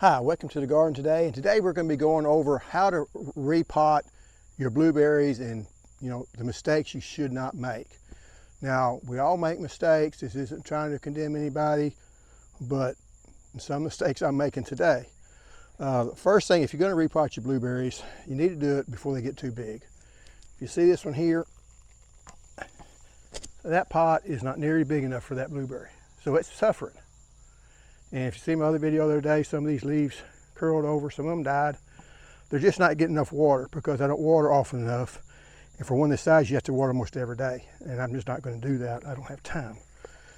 Hi, welcome to the garden today. And today we're going to be going over how to repot your blueberries and the mistakes you should not make. Now, we all make mistakes. This isn't trying to condemn anybody, but some mistakes I'm making today. The first thing, if you're going to repot your blueberries, you need to do it before they get too big. If you see this one here, that pot is not nearly big enough for that blueberry, so it's suffering. And if you see my other video the other day, some of these leaves curled over, some of them died. They're just not getting enough water because I don't water often enough. And for one this size, you have to water almost every day. And I'm just not going to do that. I don't have time.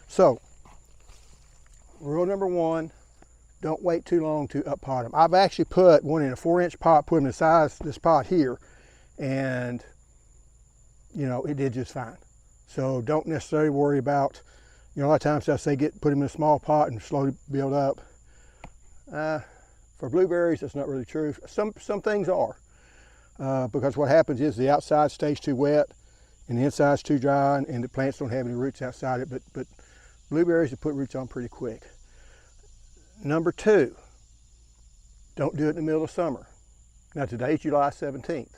So, rule number one, don't wait too long to up pot them. I've actually put one in a 4-inch pot, put them the size of this pot here, and it did just fine. So don't necessarily worry about, a lot of times I say put them in a small pot and slowly build up. For blueberries, that's not really true. Some things are, because what happens is the outside stays too wet and the inside's too dry, and the plants don't have any roots outside it, but blueberries will put roots on pretty quick. Number two, don't do it in the middle of summer. Now today's July 17th.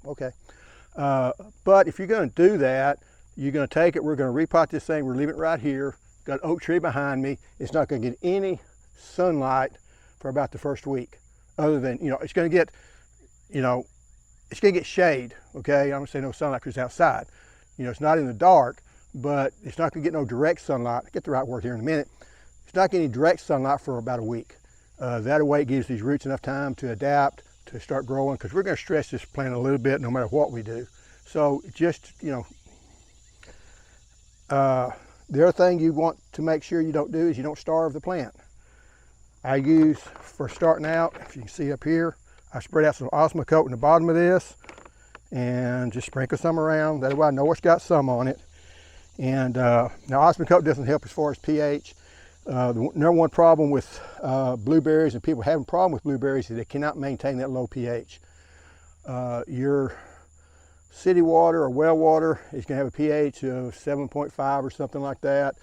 Okay, but if you're going to do that, you're going to take it, we're going to repot this thing, we're leaving it right here. Got an oak tree behind me. It's not going to get any sunlight for about the first week. Other than, it's going to get, it's going to get shade, okay? I'm going to say no sunlight because it's outside. It's not in the dark, but it's not going to get no direct sunlight. I'll get the right word here in a minute. It's not getting direct sunlight for about a week. That way it gives these roots enough time to adapt, to start growing, because we're going to stress this plant a little bit no matter what we do. So just, the other thing you want to make sure you don't do is you don't starve the plant. I use, for starting out, if you can see up here, I spread out some Osmocote in the bottom of this and just sprinkle some around. That way I know it's got some on it. And now Osmocote doesn't help as far as pH. The number one problem with blueberries, and people having a problem with blueberries, is they cannot maintain that low pH. Your city water or well water is going to have a pH of 7.5 or something like that.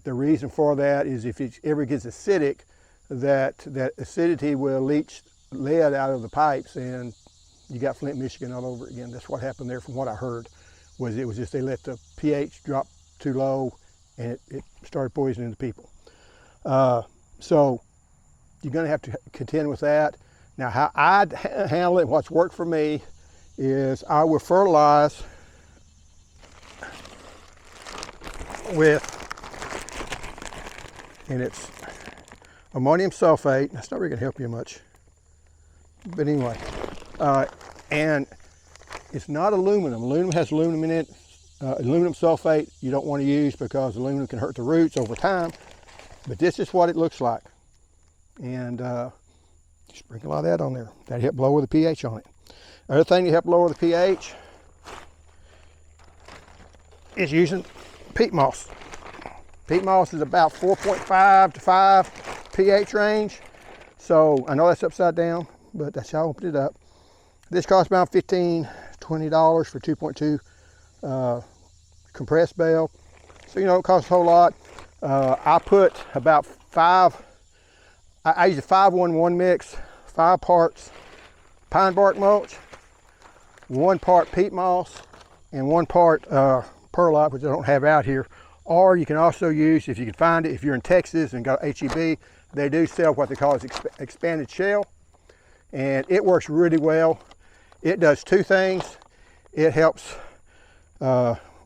The reason for that is if it ever gets acidic, that acidity will leach lead out of the pipes, and you got Flint, Michigan all over again. That's what happened there from what I heard. It was just they let the pH drop too low and it started poisoning the people. So you're going to have to contend with that. Now how I handle it, what's worked for me, is I will fertilize with, and it's ammonium sulfate. That's not really gonna help you much, but anyway, and it's not aluminum. Aluminum has aluminum in it. Aluminum sulfate you don't want to use because aluminum can hurt the roots over time, but this is what it looks like. And sprinkle a lot of that on there. That'll help lower the pH on it. Other thing to help lower the pH is using peat moss. Peat moss is about 4.5 to 5 pH range. So I know that's upside down, but that's how I opened it up. This costs about $15, $20 for 2.2 compressed bale. So it costs a whole lot. I put about I use a 5-1-1 mix, 5 parts pine bark mulch, 1 part peat moss, and 1 part perlite, which I don't have out here. Or you can also use, if you can find it, if you're in Texas and got HEB, they do sell what they call expanded shell, and it works really well. It does 2 things. It helps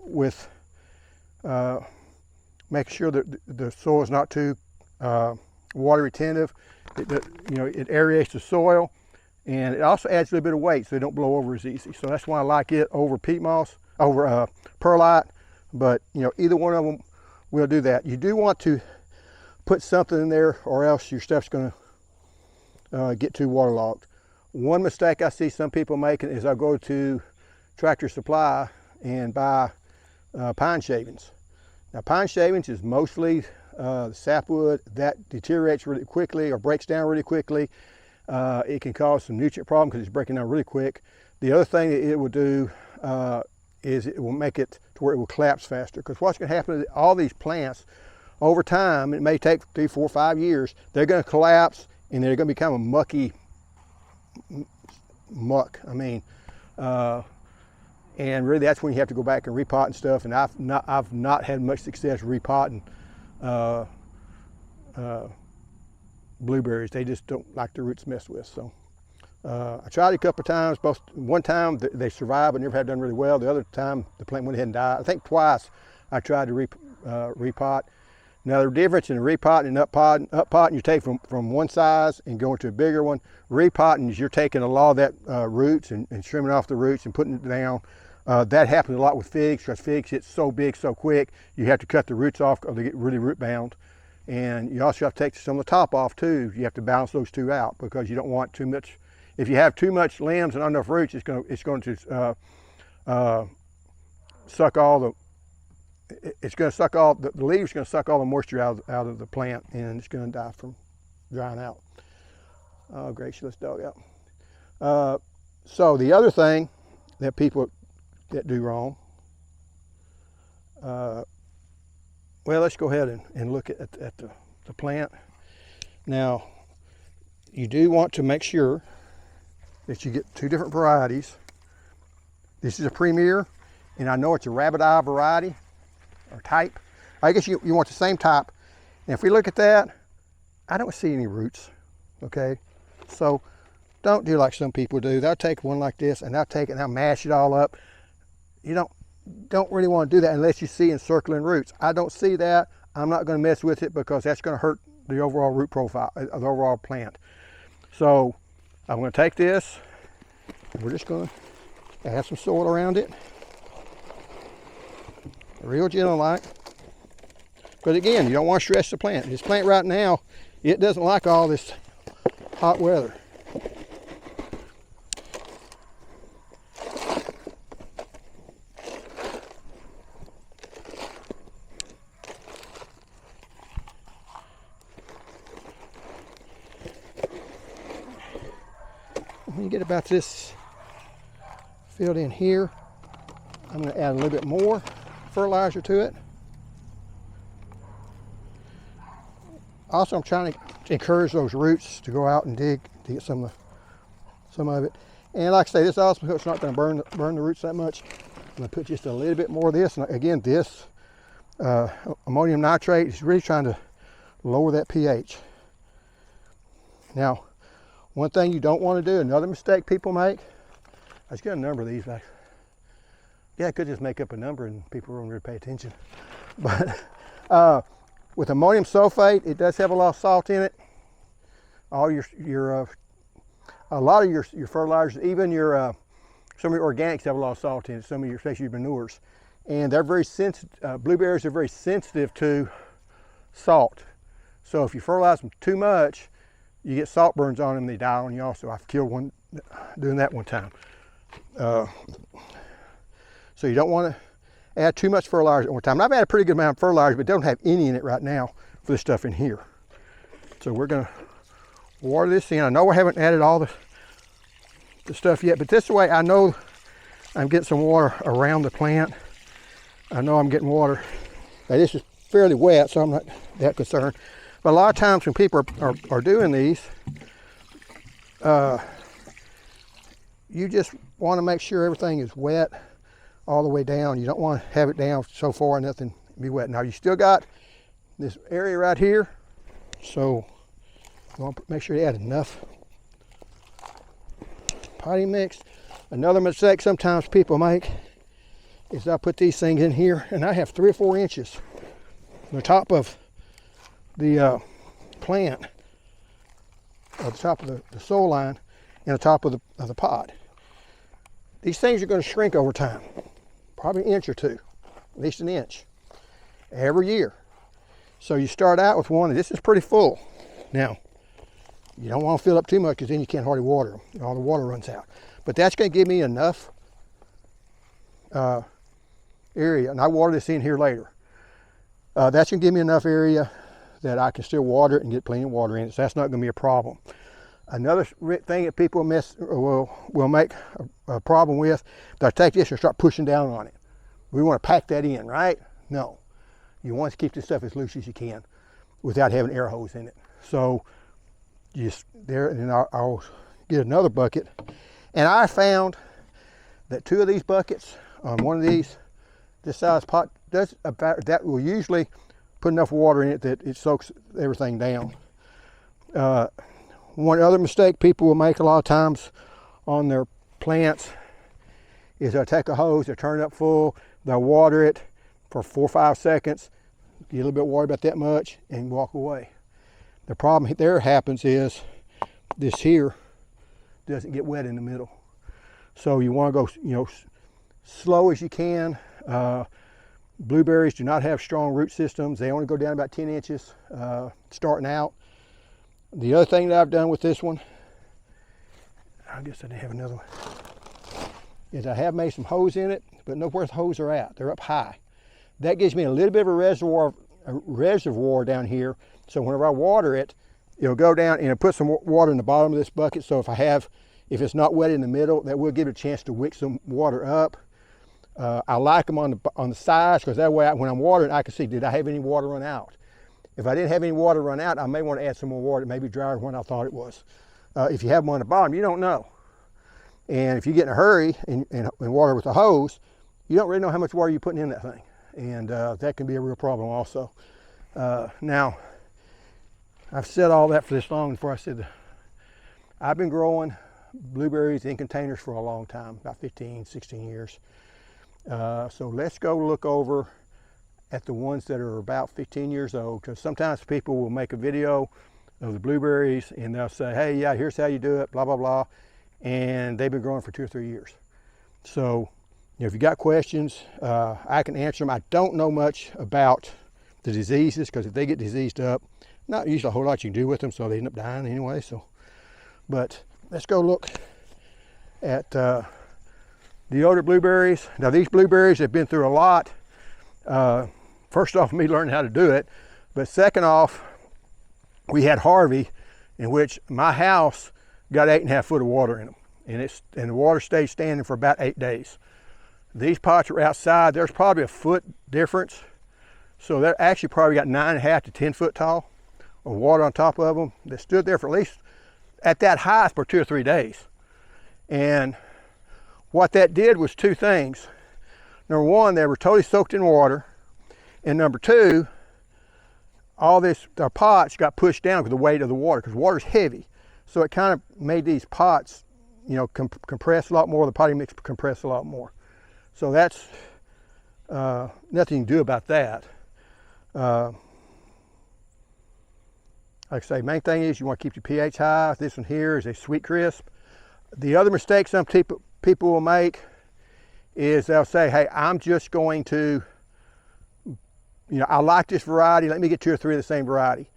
with making sure that the soil is not too water retentive. It aerates the soil. And it also adds a little bit of weight so they don't blow over as easy. So that's why I like it over peat moss, over perlite. But either one of them will do that. You do want to put something in there, or else your stuff's going to get too waterlogged. One mistake I see some people making is I'll go to Tractor Supply and buy pine shavings. Now pine shavings is mostly sapwood that deteriorates really quickly or breaks down really quickly. It can cause some nutrient problem because it's breaking down really quick. The other thing that it will do is it will make it to where it will collapse faster. Because what's going to happen is all these plants over time, it may take 3, 4, 5 years, they're going to collapse and they're going to become a mucky muck. I mean, and really that's when you have to go back and repot and stuff. And I've not had much success repotting blueberries. They just don't like the roots messed with. So I tried it a couple of times. One time they survived, but never had done really well. The other time the plant went ahead and died. I think twice I tried to repot. Now the difference in repotting and uppotting, you take from one size and going to a bigger one. Repotting is you're taking a lot of that roots and trimming off the roots and putting it down. That happens a lot with figs, because figs get so big so quick, you have to cut the roots off or they get really root bound. And you also have to take some of the top off too. You have to balance those two out, because you don't want too much. If you have too much limbs and not enough roots, it's going to suck all the the leaves are going to suck all the moisture out of the plant, and it's going to die from drying out. Oh, gracious dog out. So the other thing that people that do wrong, well, let's go ahead and look at the plant. Now, you do want to make sure that you get 2 different varieties. This is a premier, and I know it's a rabbit eye variety or type. I guess you want the same type. And if we look at that, I don't see any roots, okay? So don't do like some people do. They'll take one like this and they'll take it and they'll mash it all up. You don't really want to do that unless you see encircling roots. I don't see that. I'm not going to mess with it, because that's going to hurt the overall root profile of the overall plant. So I'm going to take this and we're just going to add some soil around it. Real gentle like. But again, you don't want to stress the plant. This plant right now, it doesn't like all this hot weather. When you get about this filled in here, I'm going to add a little bit more fertilizer to it. Also, I'm trying to encourage those roots to go out and dig to get some of it. And like I say, this osmo coat's not going to burn the roots that much. I'm going to put just a little bit more of this. And again, this ammonium nitrate is really trying to lower that pH. Now, one thing you don't want to do, another mistake people make, I just got a number of these back. Yeah, I could just make up a number and people won't really pay attention. But with ammonium sulfate, it does have a lot of salt in it. All a lot of your fertilizers, even some of your organics have a lot of salt in it. Some of your, especially your manures, and they're very sensitive. Blueberries are very sensitive to salt. So if you fertilize them too much, you get salt burns on them. They die on you also. I've killed one doing that one time. So you don't want to add too much fertilizer at one time. And I've added a pretty good amount of fertilizer, but don't have any in it right now for this stuff in here. So we're going to water this in. I know I haven't added all the stuff yet, but this way I know I'm getting some water around the plant. I know I'm getting water. Now this is fairly wet, so I'm not that concerned. But a lot of times when people are doing these, you just want to make sure everything is wet all the way down. You don't want to have it down so far nothing be wet. Now you still got this area right here, so you want to make sure you add enough potting mix. Another mistake sometimes people make is I put these things in here and I have 3 or 4 inches on the top of the plant, at the top of the soil line, and the top of the pot. These things are going to shrink over time, probably an inch or 2, at least an inch, every year. So you start out with one, and this is pretty full. Now, you don't want to fill up too much, because then you can't hardly water them. All the water runs out. But that's going to give me enough area, and I water this in here later. That's going to give me enough area that I can still water it and get plenty of water in it, so that's not going to be a problem. Another thing that people will make a problem with, they'll take this and start pushing down on it. We want to pack that in, right? No. You want to keep this stuff as loose as you can without having air holes in it. So just there, and then I'll get another bucket. And I found that 2 of these buckets on one of these, this size pot, does about, that will usually put enough water in it that it soaks everything down. One other mistake people will make a lot of times on their plants is they'll take a hose, they'll turn it up full, they'll water it for 4 or 5 seconds, get a little bit of water, about that much, and walk away. The problem there happens is this here doesn't get wet in the middle. So you want to go, you know, slow as you can. Blueberries do not have strong root systems. They only go down about 10 inches starting out. The other thing that I've done with this one, I guess I didn't have another one, is I have made some holes in it, but know where the holes are at. They're up high. That gives me a little bit of a reservoir down here. So whenever I water it, it'll go down and it'll put some water in the bottom of this bucket. So if it's not wet in the middle, that will give it a chance to wick some water up. I like them on the sides, because that way when I'm watering, I can see, did I have any water run out? If I didn't have any water run out, I may want to add some more water. It may be drier than I thought it was. If you have them on the bottom, you don't know. And if you get in a hurry and water with a hose, you don't really know how much water you're putting in that thing. And that can be a real problem also. Now, I've said all that for this long before I said, I've been growing blueberries in containers for a long time, about 15, 16 years. So let's go look over at the ones that are about 15 years old, because sometimes people will make a video of the blueberries and they'll say, hey, yeah, here's how you do it, blah, blah, blah. And they've been growing for 2 or 3 years. So, you know, if you got questions, I can answer them. I don't know much about the diseases, because if they get diseased up, not usually a whole lot you can do with them, so they end up dying anyway. So, but let's go look at the older blueberries. Now these blueberries have been through a lot. First off, me learning how to do it, but second off, we had Harvey, in which my house got 8.5 foot of water in them, and the water stayed standing for about 8 days. These pots are outside. There's probably a foot difference, so they're actually probably got 9.5 to 10 foot tall of water on top of them that stood there for at least at that height for 2 or 3 days. And what that did was 2 things. Number one, they were totally soaked in water. And number 2, our pots got pushed down with the weight of the water, because water's heavy. So it kind of made these pots, you know, compress a lot more. The potting mix compress a lot more. So that's nothing you can do about that. Like I say, main thing is you want to keep your pH high. This one here is a sweet crisp. The other mistake some people will make is they'll say, hey, I'm just going to, you know, I like this variety, let me get 2 or 3 of the same variety.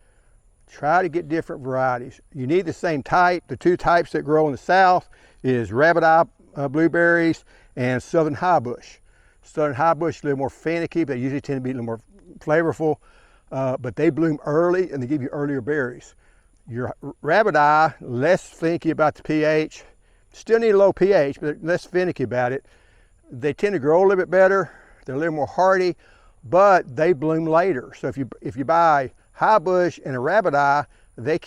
Try to get different varieties. You need the same type. The 2 types that grow in the South is rabbit eye blueberries and southern high bush. Southern high bush is a little more finicky, but they usually tend to be a little more flavorful, but they bloom early and they give you earlier berries. Your rabbit eye, less finicky about the pH, still need a low pH, but less finicky about it. They tend to grow a little bit better. They're a little more hardy, but they bloom later. So if you buy high bush and a rabbit eye, they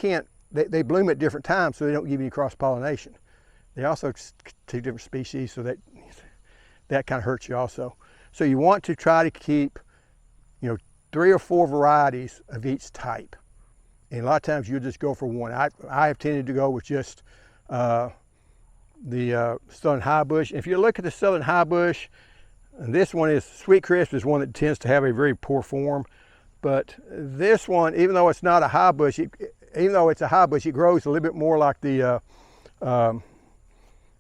bloom at different times, so they don't give you cross pollination. They also 2 different species, so that kind of hurts you also. So you want to try to keep, you know, 3 or 4 varieties of each type. And a lot of times you'll just go for one. I have tended to go with just the southern high bush. If you look at the southern high bush, and this one is sweet crisp, is one that tends to have a very poor form. But this one, even though it's not a high bush, even though it's a high bush, it grows a little bit more like the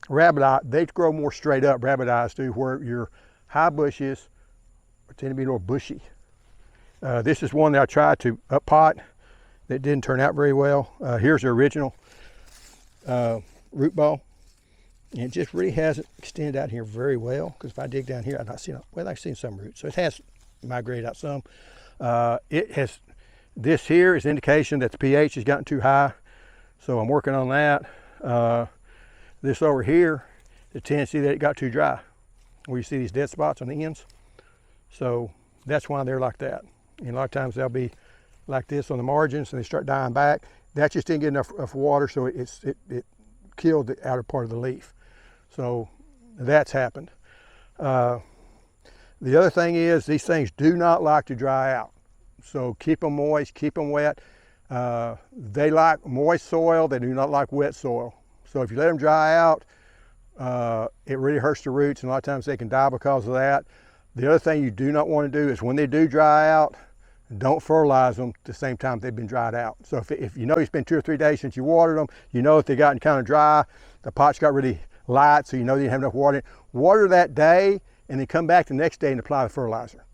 rabbit eye. They grow more straight up, rabbit eyes do, where your high bushes tend to be more bushy. This is one that I tried to up pot that didn't turn out very well. Here's the original root ball. And it just really hasn't extended out here very well, because if I dig down here, I've not seen, well, I've seen some roots. So it has migrated out some. This here is indication that the pH has gotten too high. So I'm working on that. This over here, the tendency that it got too dry, where you see these dead spots on the ends. So that's why they're like that. And a lot of times they'll be like this on the margins and they start dying back. That just didn't get enough water, so it killed the outer part of the leaf. So that's happened. The other thing is these things do not like to dry out. So keep them moist, keep them wet. They like moist soil, they do not like wet soil. So if you let them dry out, it really hurts the roots, and a lot of times they can die because of that. The other thing you do not want to do is when they do dry out, don't fertilize them at the same time they've been dried out. So if you know it's been 2 or 3 days since you watered them, you know if they've gotten kind of dry, the pot's got really light, so you know you didn't have enough water. Water that day and then come back the next day and apply the fertilizer,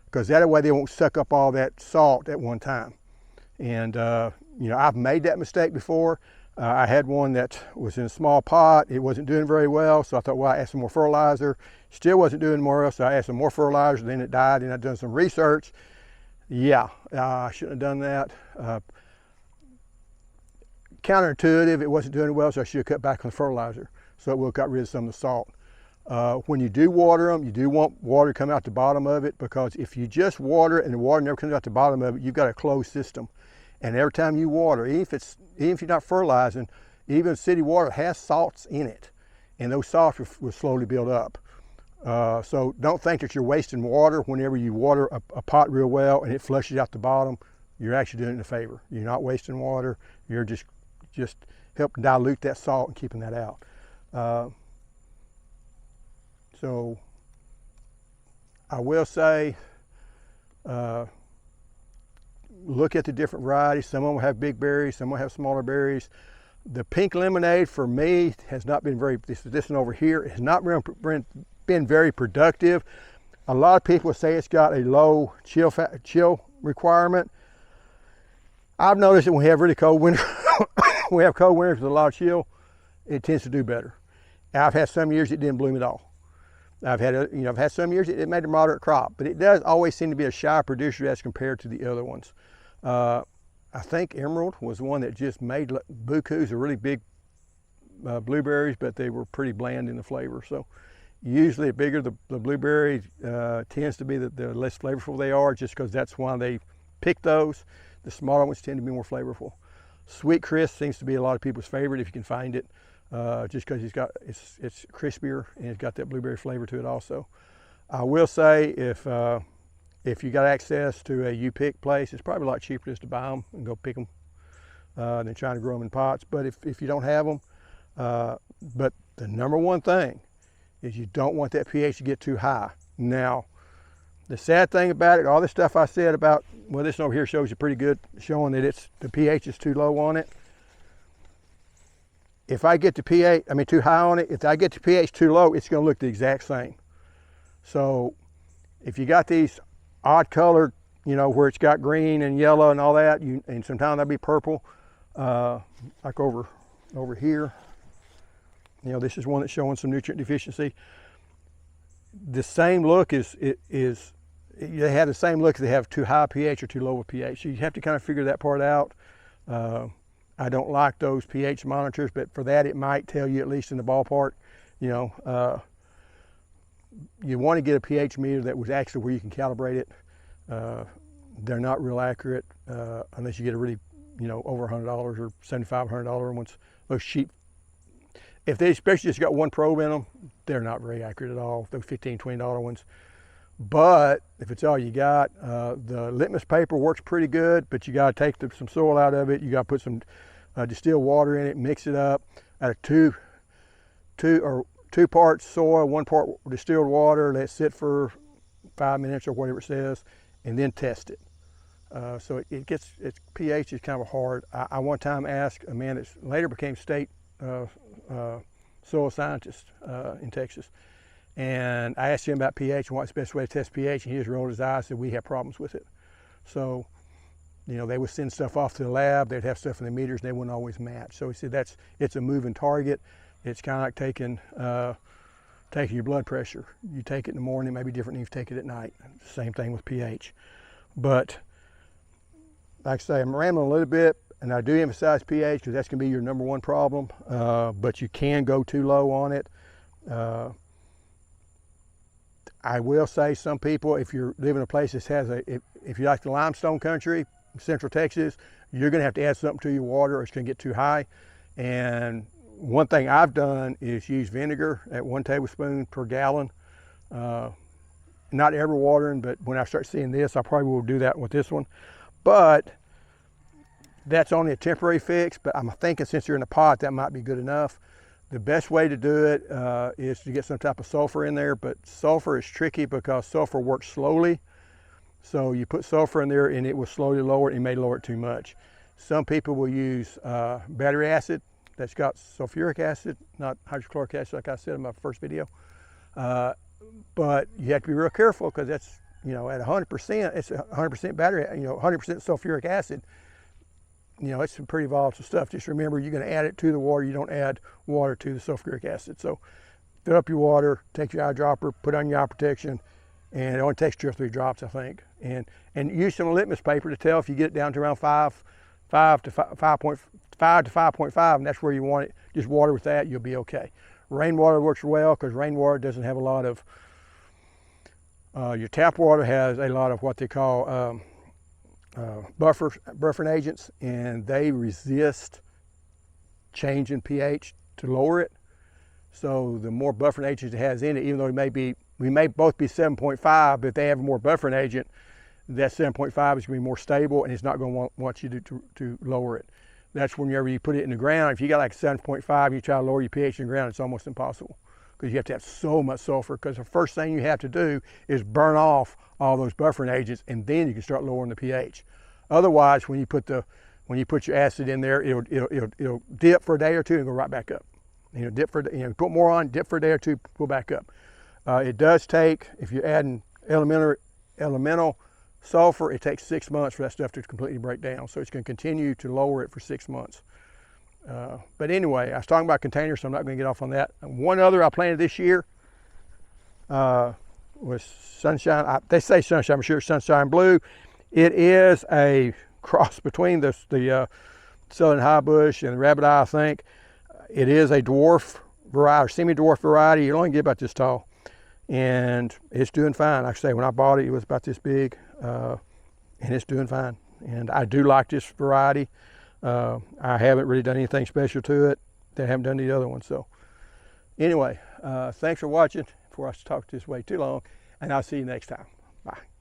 because that way they won't suck up all that salt at one time. And you know, I've made that mistake before. I had one that was in a small pot. It wasn't doing very well, so I thought, well, I add some more fertilizer. Still wasn't doing more, so I added some more fertilizer, then it died, and I'd done some research. Yeah, I shouldn't have done that. Counterintuitive, it wasn't doing well, so I should have cut back on the fertilizer, so it would have got rid of some of the salt. When you do water them, you do want water to come out the bottom of it, because if you just water it and the water never comes out the bottom of it, you've got a closed system. And every time you water, even if you're not fertilizing, even city water has salts in it, and those salts will slowly build up. So don't think that you're wasting water whenever you water a pot real well and it flushes out the bottom. You're actually doing it a favor. You're not wasting water. You're just helping dilute that salt and keeping that out. So I will say, look at the different varieties. Some of them have big berries, some will have smaller berries. The pink lemonade for me has not been very, this one over here, has not been very productive. A lot of people say it's got a low chill requirement. I've noticed that when we have really cold winter, we have cold winters with a lot of chill, it tends to do better. I've had some years it didn't bloom at all. I've had some years it made a moderate crop, but it does always seem to be a shy producer as compared to the other ones. I think Emerald was the one that just made bukus of really big blueberries, but they were pretty bland in the flavor. So usually the bigger the blueberry tends to be, the less flavorful they are, just because that's why they pick those. The smaller ones tend to be more flavorful. Sweet Crisp seems to be a lot of people's favorite if you can find it. Just because it's crispier and it's got that blueberry flavor to it also. I will say if you got access to a U-pick place, it's probably a lot cheaper just to buy them and go pick them than trying to grow them in pots. But if you don't have them, but the number one thing is you don't want that pH to get too high. Now, the sad thing about it, all this stuff I said about, well, this one over here shows you pretty good, showing that the pH is too low on it. If I get the pH, too high on it, if I get the pH too low, it's going to look the exact same. So if you got these odd colored, where it's got green and yellow and all that, and sometimes that'll be purple, like over here. This is one that's showing some nutrient deficiency. The same look they have the same look if they have too high pH or too low a pH. So you have to kind of figure that part out. I don't like those pH monitors, but for that it might tell you at least in the ballpark. You want to get a pH meter that was actually where you can calibrate it. They're not real accurate unless you get a really, over $100 or $7,500 ones. Those cheap, if they especially just got one probe in them, they're not very accurate at all. Those $15, $20 ones. But if it's all you got, the litmus paper works pretty good, but you got to take some soil out of it. You got to put some distilled water in it, mix it up out of two parts soil, 1 part distilled water. Let it sit for 5 minutes or whatever it says, and then test it. So its pH is kind of hard. I one time asked a man that later became state soil scientist in Texas. And I asked him about pH and what's the best way to test pH, and he just rolled his eyes and said, we have problems with it. So, they would send stuff off to the lab, they'd have stuff in the meters, and they wouldn't always match. So he said it's a moving target. It's kind of like taking your blood pressure. You take it in the morning, it may be different than you take it at night. Same thing with pH. But, like I say, I'm rambling a little bit, and I do emphasize pH because that's going to be your number one problem, but you can go too low on it. I will say some people, if you're living in a place that has if you like the limestone country, Central Texas, you're going to have to add something to your water or it's going to get too high. And one thing I've done is use vinegar at 1 tablespoon per gallon. Not ever watering, but when I start seeing this, I probably will do that with this one. But that's only a temporary fix, but I'm thinking since you're in a pot, that might be good enough. The best way to do it is to get some type of sulfur in there, but sulfur is tricky because sulfur works slowly. So you put sulfur in there and it will slowly lower it, and you may lower it too much. Some people will use battery acid that's got sulfuric acid, not hydrochloric acid like I said in my first video. But you have to be real careful because that's, you know, at 100%, it's 100% battery, you know, 100% sulfuric acid. You know, it's some pretty volatile stuff. Just remember, you're going to add it to the water. You don't add water to the sulfuric acid. So fill up your water, take your eyedropper, put on your eye protection, and it only takes 2 or 3 drops, I think. And use some litmus paper to tell if you get it down to around 5 to 5.5, and that's where you want it. Just water with that, you'll be okay. Rainwater works well because rainwater doesn't have a lot of, your tap water has a lot of what they call buffering agents, and they resist changing pH to lower it. So the more buffering agents it has in it, even though we may both be 7.5, but if they have more buffering agent, that 7.5 is going to be more stable, and it's not going to want you to lower it. That's whenever you put it in the ground. If you got like 7.5, you try to lower your pH in the ground, it's almost impossible because you have to have so much sulfur, because the first thing you have to do is burn off all those buffering agents, and then you can start lowering the pH. Otherwise, when you put your acid in there, it'll dip for a day or two and go right back up. You know, dip for, you know, put more on, dip for a day or two, pull back up. It does take, if you're adding elemental sulfur, it takes 6 months for that stuff to completely break down. So it's going to continue to lower it for 6 months. But anyway, I was talking about containers, so I'm not going to get off on that. One other I planted this year was sunshine. They say sunshine, I'm sure it's sunshine blue. It is a cross between the southern highbush and the rabbit eye, I think. It is a dwarf variety or semi-dwarf variety. You only get about this tall, and it's doing fine. Like I say, when I bought it, it was about this big, and it's doing fine. And I do like this variety. I haven't really done anything special to it that I haven't done to the other ones. So anyway, thanks for watching. Before I talk this way too long, and I'll see you next time. Bye.